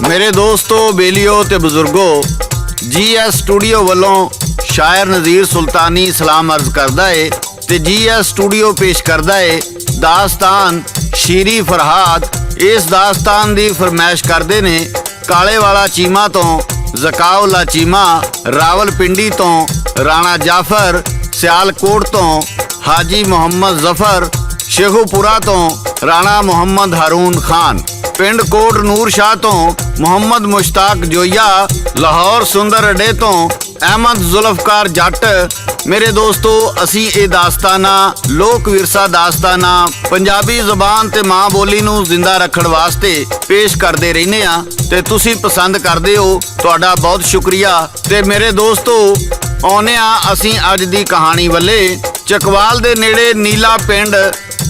मेरे दोस्तों, बेलियो ते बुजुर्गो, GS स्टूडियो वालों शायर नज़ीर सुल्तानी सलाम अर्ज करदा है ते GS स्टूडियो पेश करदा है दास्तान शीरी फरहाद। इस दास्तान दी फरमाइश करदे ने काले वाला चीमा तो जकाउला चीमा, रावलपिंडी तो राणा जाफर, सियालकोट तो हाजी मोहम्मद जफर, शेखुपुरा तो राणा मोहम्मद हारून खान, पिंड कोट नूर शाह तो मोहम्मद मुश्ताक जोया, लाहौर सुंदर अड्डे तो अहमद जुल्फकार जट। मेरे दोस्तों, असी ये दास्ताना लोक विरसा दास्ताना पंजाबी जुबान ते माँ बोली नूं जिंदा रखण वास्ते पेश करते रहने आ ते तुसी पसंद करदे हो। तुहाडा बहुत शुक्रिया। ते मेरे दोस्तों, आउने आ असी अज दी कहानी वल्ले। चकवाल दे नेड़े नीला पिंड,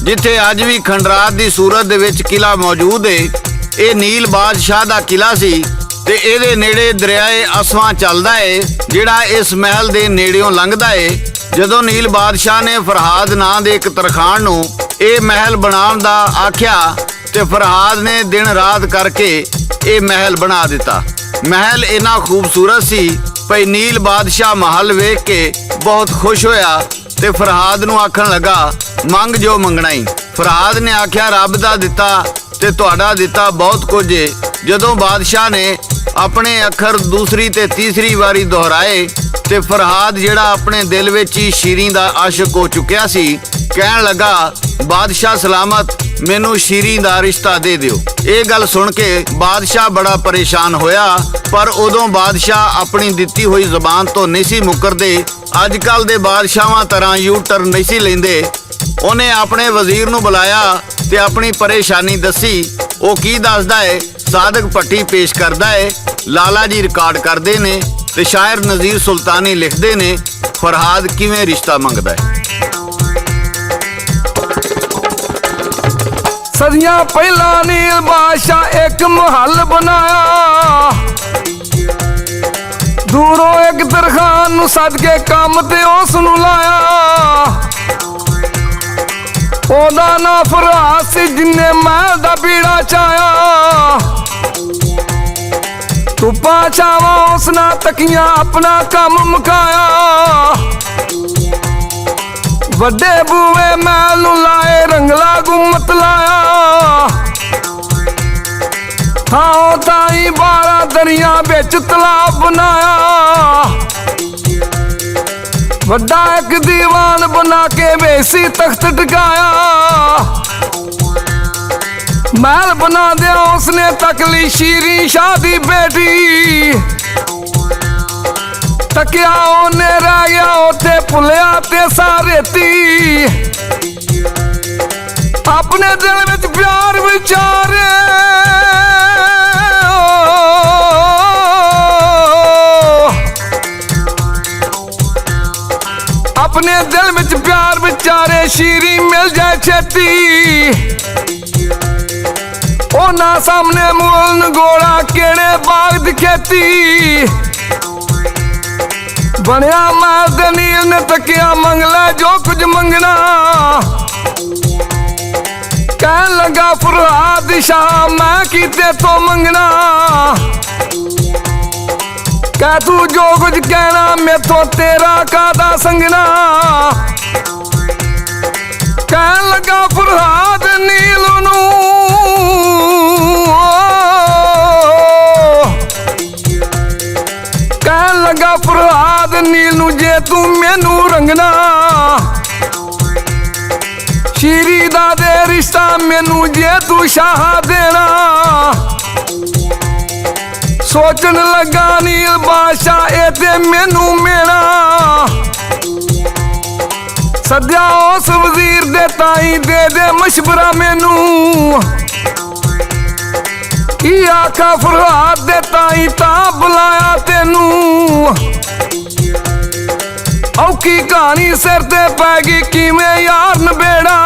जिथे अज भी खंडरात दी सूरत दे विच किला मौजूद है। ये नील बादशाह दा किला सी ते इहदे नेड़े दरियाए असवां चलदा है, जिहड़ा इस महल दे नेड़ियों लंघदा है। जदों नील बादशाह ने फरहाद नां दे एक तरखान नूं ये महल बनाउण दा आख्या ते फरहाद ने दिन रात करके ये महल बना दिता। महल इन्ना खूबसूरत सी भई नील बादशाह महल वेख के बहुत खुश होया ते फरहाद नूं आखण लगा, मंग जो मंगना ही। फरहाद ने आख्या, रब दा दिता ते तुहाडा दिता बहुत कुछ है। जदों बादशाह ने अपने अखर दूसरी ते तीसरी वारी दोहराए ते फरहाद जिहड़ा अपने दिल विच ही शीरी दा आशिक हो चुकिया सी, कहण लगा, बादशाह सलामत, मैनू शीरी दा रिश्ता दे दिओ। ये गल सुन के बादशाह बड़ा परेशान होया, पर उदों बादशाह अपनी दिती हुई जबान तो नहीं सी मुकरदे। अजकल दे बादशाहां तरह यू टर्न नहीं सी लेंदे। उन्हें अपने वजीर नूं बुलाया ते अपनी परेशानी दसी। वो की दसदा है, सादक भट्टी पेश करदा है, लाला जी रिकॉर्ड करते ने ते शायर नज़ीर सुल्तानी लिखते ने फरहाद किवें रिश्ता मंगदा है। सदियां पहला नील बादशाह एक महल बनाया, दूरों एक तरखान नूं सद के काम ते उस नूं लाया। ओदा ना फरहाद सी जिन्ने महल दा बीड़ा चाया। धुप्पा छावां उस ना तकियां अपना काम मुकाया। वड्डे बूवे महल नूं लाए रंगला गुम्मत लाया। थाओ ताई 12 दरिया बिच तलाब बनाया। वड्डा एक दीवान बना के वेसी तख्त टिकाया। महल बना दिया उसने तकली शीरी शाह दी बेटी। तकिया ओने रह गया उथे भुलिया ते सारेती। अपने दिल विच प्यार विचारे अपने दिल विच प्यार विचारे शीरी मिल जाए छेती। ओना सामने मूल गोला केड़े बाग दी खेती। बनया महल दे नील ने तकिया मंग ले जो कुछ मंगना। कहन लगा फरहाद शाह मैं कीते तो मंगना। कह तू जो कुछ कहना मेथों तेरा कादा संगना। कहन लगा फरहाद नील नूं, कहन लगा फरहाद नील नूं, जे तू मैनू रंगना। शीरी दा दे रिश्ता मैनू जे तू शाह देना। सोचन लगा नील बादशाह ए ते मैनू मेना। सद्या उस वजीर दे ताई दे दे मशवरा मैनू। की आखा फरहाद दे ताई ता बुलाया तेनू। औखी कहानी सिर ते पै गई किवें यार नबेड़ा।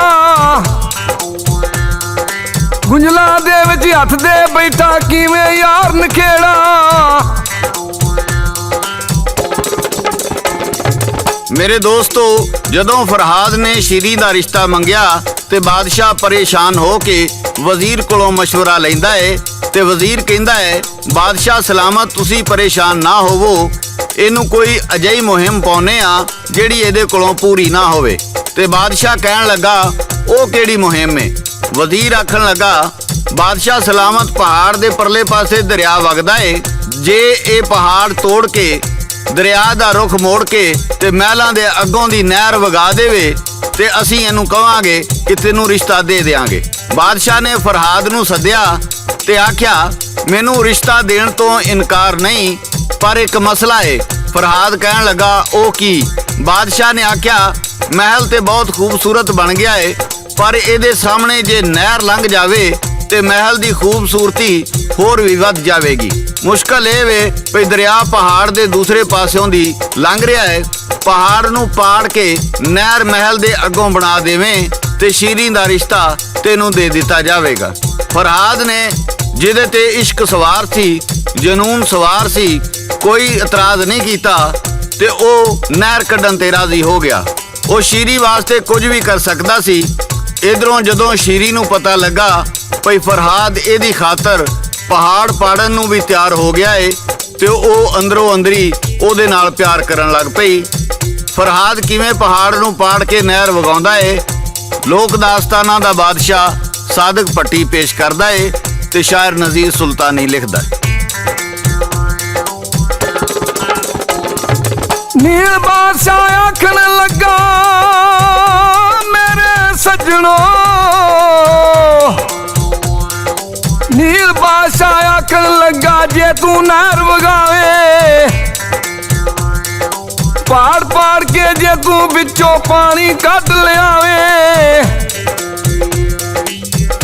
गुंजला दे विच हथ दे बैठा किवें यार नखेड़ा। ਮੇਰੇ ਦੋਸਤੋ, ਜਦੋਂ ਫਰਹਾਦ ਨੇ ਸ਼ੀਰੀ ਦਾ ਰਿਸ਼ਤਾ ਮੰਗਿਆ ਤੇ ਬਾਦਸ਼ਾਹ ਪਰੇਸ਼ਾਨ ਹੋ ਕੇ ਵਜ਼ੀਰ ਕੋਲੋਂ ਮਸ਼ਵਰਾ ਲੈਂਦਾ ਏ ਤੇ ਵਜ਼ੀਰ ਕਹਿੰਦਾ ਹੈ, ਬਾਦਸ਼ਾਹ ਸਲਾਮਤ, ਤੁਸੀਂ ਪਰੇਸ਼ਾਨ ਨਾ ਹੋਵੋ, ਇਹਨੂੰ ਕੋਈ ਅਜਿਹੀ ਮੁਹਿੰਮ ਪਾਉਨੇ ਆ ਜਿਹੜੀ ਇਹਦੇ ਕੋਲੋਂ ਪੂਰੀ ਨਾ ਹੋਵੇ। ਤੇ ਬਾਦਸ਼ਾਹ ਕਹਿਣ ਲੱਗਾ, ਉਹ ਕਿਹੜੀ ਮੁਹਿੰਮ ਏ? ਵਜ਼ੀਰ ਆਖਣ ਲੱਗਾ, ਬਾਦਸ਼ਾਹ ਸਲਾਮਤ, ਪਹਾੜ ਦੇ ਪਰਲੇ ਪਾਸੇ ਦਰਿਆ ਵਗਦਾ ਏ, ਜੇ ਇਹ ਪਹਾੜ ਤੋੜ ਕੇ ਦਰਿਆ ਦਾ ਰੁਖ ਮੋੜ ਕੇ ਤੇ ਮਹਿਲਾਂ ਦੇ ਅੱਗੋਂ ਦੀ ਨਹਿਰ ਵਗਾ ਦੇਵੇ ਤੇ ਅਸੀਂ ਇਹਨੂੰ ਕਵਾਂਗੇ ਕਿ ਤੈਨੂੰ ਰਿਸ਼ਤਾ ਦੇ ਦਿਆਂਗੇ। ਬਾਦਸ਼ਾਹ ਨੇ ਫਰਹਾਦ ਨੂੰ ਸੱਦਿਆ ਤੇ ਆਖਿਆ, ਮੈਨੂੰ ਰਿਸ਼ਤਾ ਦੇਣ ਤੋਂ ਇਨਕਾਰ ਨਹੀਂ, ਪਰ ਇੱਕ ਮਸਲਾ ਏ। ਫਰਹਾਦ ਕਹਿਣ ਲੱਗਾ, ਉਹ ਕੀ? ਬਾਦਸ਼ਾਹ ਨੇ ਆਖਿਆ, ਮਹਿਲ ਤੇ ਬਹੁਤ ਖੂਬਸੂਰਤ ਬਣ ਗਿਆ ਏ, ਪਰ ਇਹਦੇ ਸਾਹਮਣੇ ਜੇ ਨਹਿਰ ਲੰਘ ਜਾਵੇ ਤੇ ਮਹਿਲ ਦੀ ਖੂਬਸੂਰਤੀ ਹੋਰ ਵੀ ਵੱਧ ਜਾਵੇਗੀ। ਮੁਸ਼ਕਲ ਇਹ ਵੇ ਵੀ ਦਰਿਆ ਪਹਾੜ ਦੇ ਦੂਸਰੇ ਪਾਸਿਓਂ ਦੀ ਲੰਘ ਰਿਹਾ ਹੈ, ਪਹਾੜ ਨੂੰ ਪਾੜ ਕੇ ਨਹਿਰ ਮਹਿਲ ਦੇ ਅੱਗੋਂ ਬਣਾ ਦੇਵੇਂ ਤੇ ਸ਼ੀਰੀ ਦਾ ਰਿਸ਼ਤਾ ਤੈਨੂੰ ਦੇ ਦਿੱਤਾ ਜਾਵੇਗਾ। ਫਰਹਾਦ ਨੇ, ਜਿਹਦੇ ਤੇ ਇਸ਼ਕ ਸਵਾਰ ਸੀ, ਜਨੂਨ ਸਵਾਰ ਸੀ, ਕੋਈ ਇਤਰਾਜ਼ ਨਹੀਂ ਕੀਤਾ ਤੇ ਉਹ ਨਹਿਰ ਕੱਢਣ ਤੇ ਰਾਜ਼ੀ ਹੋ ਗਿਆ। ਉਹ ਸ਼ੀਰੀ ਵਾਸਤੇ ਕੁਝ ਵੀ ਕਰ ਸਕਦਾ ਸੀ। ਇਧਰੋਂ ਜਦੋਂ ਸ਼ੀਰੀ ਨੂੰ ਪਤਾ ਲੱਗਾ ਭਈ ਫਰਹਾਦ ਇਹਦੀ ਖਾਤਰ ਪਹਾੜ ਪਾੜਨ ਨੂੰ ਵੀ ਤਿਆਰ ਹੋ ਗਿਆ ਏ ਤੇ ਉਹ ਅੰਦਰੋਂ ਅੰਦਰੀ ਉਹਦੇ ਨਾਲ ਪਿਆਰ ਕਰਨ ਲੱਗ ਪਈ। ਫਰਹਾਦ ਕਿਵੇਂ ਪਹਾੜ ਨੂੰ ਪਾੜ ਕੇ ਨਹਿਰ ਵਗਾਉਂਦਾ ਏ, ਲੋਕ ਦਾਸਤਾਨਾਂ ਦਾ ਬਾਦਸ਼ਾਹ ਸਾਦਕ ਭੱਟੀ ਪੇਸ਼ ਕਰਦਾ ਏ ਤੇ ਸ਼ਾਇਰ ਨਜ਼ੀਰ ਸੁਲਤਾਨੀ ਲਿਖਦਾ ਏ। ਨੀਲ ਬਾਦਸ਼ਾਹ ਆਖਣ ਲੱਗਾ, ਮੇਰੇ ਸੱਜਣੋ, ਨੀਲ ਬਾਦਸ਼ਾਹ ਆਖਣ ਲੱਗਾ, ਜੇ ਤੂੰ ਨਹਿਰ ਵਗਾਵੇ ਪਾੜ ਪਾੜ ਕੇ, ਜੇ ਤੂੰ ਵਿੱਚੋਂ ਪਾਣੀ ਕੱਢ ਲਿਆਵੇ,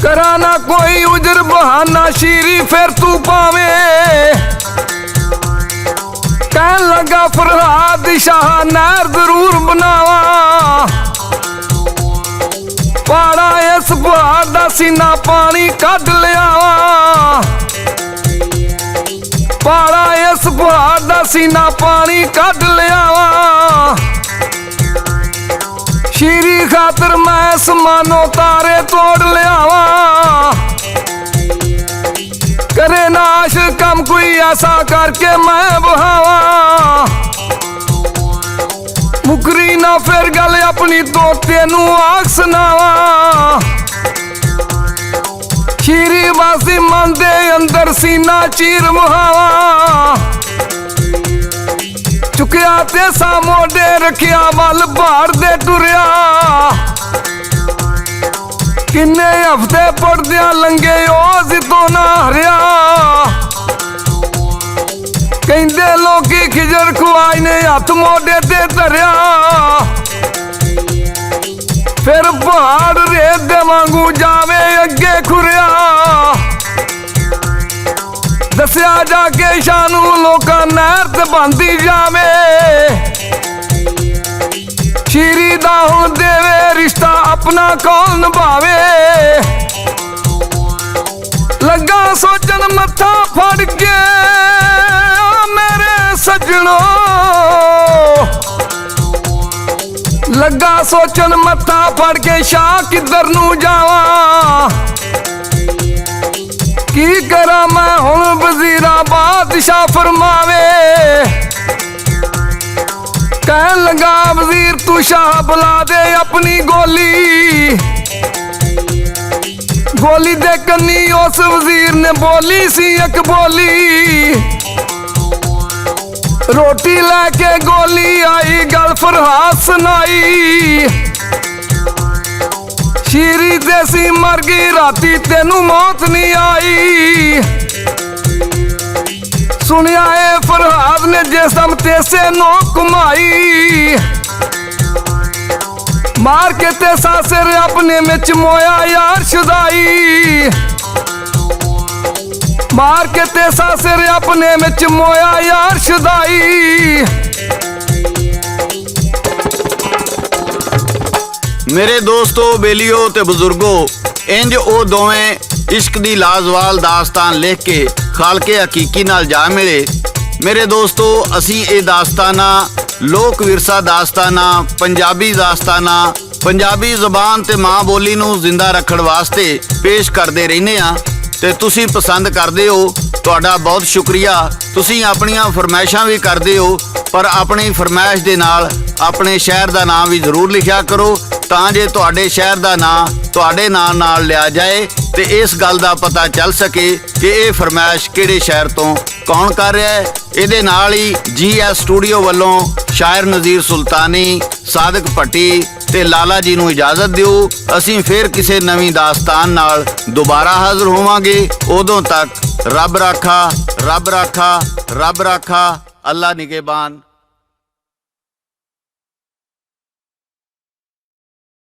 ਕਰਾਂ ਨਾ ਕੋਈ ਉਜਰ ਬਹਾਨਾ ਸ਼ੀਰੀ ਫਿਰ ਤੂੰ ਪਾਵੇ। ਕਹਿਣ ਲੱਗਾ ਫਰਹਾਦ ਸ਼ਾਹ, ਨਹਿਰ ਜ਼ਰੂਰ ਬਣਾਵਾ, ਪਾੜਾ ਇਸ ਪਹਾੜ ਦਾ ਸੀਨਾ ਪਾਣੀ ਕੱਢ ਲਿਆਵਾ, ਪਾੜਾ ਇਸ ਪਹਾੜ ਦਾ ਸੀਨਾ ਪਾਣੀ ਕੱਢ ਲਿਆਵਾ, ਸ਼ੀਰੀ ਖਾਤਰ ਮੈਂ ਅਸਮਾਨੋਂ ਤਾਰੇ ਤੋੜ ਲਿਆਵਾ, करे नाश कम कोई ऐसा करके मैं बहावा, मुकरी ना फिर गल अपनी तो तेनू आख सुनावा, खीरी बासी मन दे अंदर सीना चीर मुहावा, चुकिया ते सा मोडे रखिया वल भाड़ दे टुरिया, किन्ने हफ्ते पड़दिया लंघे ओ जितो ना हरिया, कहंदे लोकी खिजर खुआई ने हथ मोडे ते धरिया, फिर पहाड़ रेत दे वांगू जावे अगे खुरिया, दसिया जाके शानू लोकां नहर ते बंदी जावे, ਸ਼ੀਰੀ ਦਾ ਹੁਣ ਦੇਵੇ ਰਿਸ਼ਤਾ ਆਪਣਾ ਕੌਣ ਨਿਭਾਵੇ, ਲੱਗਾ ਸੋਚਣ ਮੱਥਾ ਫੜ ਕੇ ਮੇਰੇ ਸੱਜਣੋ, ਲੱਗਾ ਸੋਚਣ ਮੱਥਾ ਫੜ ਕੇ ਸ਼ਾਹ ਕਿੱਧਰ ਨੂੰ ਜਾਵਾਂ, ਕੀ ਕਰਾਂ ਮੈਂ ਹੁਣ ਵਜ਼ੀਰਾ ਬਾਦਸ਼ਾਹ ਫਰਮਾਵੇ, कहन लगा वजीर तू शाह बुला दे अपनी गोली, गोली दे कन्नी उस वजीर ने बोली सी एक बोली, रोटी लेके गोली आई गल फरहाद सुनाई, शीरी देसी मर गई राती तेनू मौत नहीं आई, सुनिया ए फरहाद ने जिसम तेसे नो कुमाई, मार के तेसा सिर अपने में चमोया यार शुदाई, मार के तेसा सिर अपने में चमोया यार शुदाई। मेरे दोस्तों, बेलियो ते बुजुर्गो, इंज ओ दोवें इश्क दी लाजवाल दास्तान लिख के खालके हकीकी नाल जा मिले। मेरे दोस्तों, असी ये दास्ताना ਲੋਕ ਵਿਰਸਾ ਦਾਸਤਾਨਾਂ, ਪੰਜਾਬੀ ਦਾਸਤਾਨਾਂ, ਪੰਜਾਬੀ ਜ਼ੁਬਾਨ ਤੇ ਮਾਂ ਬੋਲੀ ਨੂੰ ਜ਼ਿੰਦਾ ਰੱਖਣ ਵਾਸਤੇ ਪੇਸ਼ ਕਰਦੇ ਰਹਿੰਦੇ ਆ ਤੇ ਤੁਸੀਂ ਪਸੰਦ ਕਰਦੇ ਹੋ। ਤੁਹਾਡਾ ਬਹੁਤ ਸ਼ੁਕਰੀਆ। ਤੁਸੀਂ ਆਪਣੀਆਂ ਫਰਮਾਇਸ਼ਾਂ ਵੀ ਕਰਦੇ ਹੋ, ਪਰ ਆਪਣੀ ਫਰਮਾਇਸ਼ ਦੇ ਨਾਲ ਆਪਣੇ ਸ਼ਹਿਰ ਦਾ ਨਾਮ ਵੀ ਜ਼ਰੂਰ ਲਿਖਿਆ ਕਰੋ ਤਾਂ ਜੇ ਤੁਹਾਡੇ ਸ਼ਹਿਰ ਦਾ ਨਾਮ ਤੁਹਾਡੇ ਨਾਂ ਨਾਲ ਲਿਆ ਜਾਏ ਤੇ ਇਸ ਗੱਲ ਦਾ ਪਤਾ ਚੱਲ ਸਕੇ ਕਿ ਇਹ ਫਰਮਾਇਸ਼ ਕਿਹੜੇ ਸ਼ਹਿਰ ਤੋਂ ਕੌਣ ਕਰ ਰਿਹਾ ਹੈ। ਇਹਦੇ ਨਾਲ ਹੀ GS ਸਟੂਡੀਓ ਵੱਲੋਂ ਸ਼ਾਇਰ ਨਜ਼ੀਰ ਸੁਲਤਾਨੀ, ਸਾਦਿਕ ਭੱਟੀ ਤੇ ਲਾਲਾ ਜੀ ਨੂੰ ਇਜਾਜ਼ਤ ਦਿਓ। ਅਸੀਂ ਫਿਰ ਕਿਸੇ ਨਵੀਂ ਦਾਸਤਾਨ ਨਾਲ ਦੁਬਾਰਾ ਹਾਜ਼ਰ ਹੋਵਾਂਗੇ। ਉਦੋਂ ਤੱਕ ਰੱਬ ਰਾਖਾ, ਰੱਬ ਰਾਖਾ, ਰੱਬ ਰਾਖਾ, ਅੱਲਾ ਨਿਗਹਿਬਾਨ।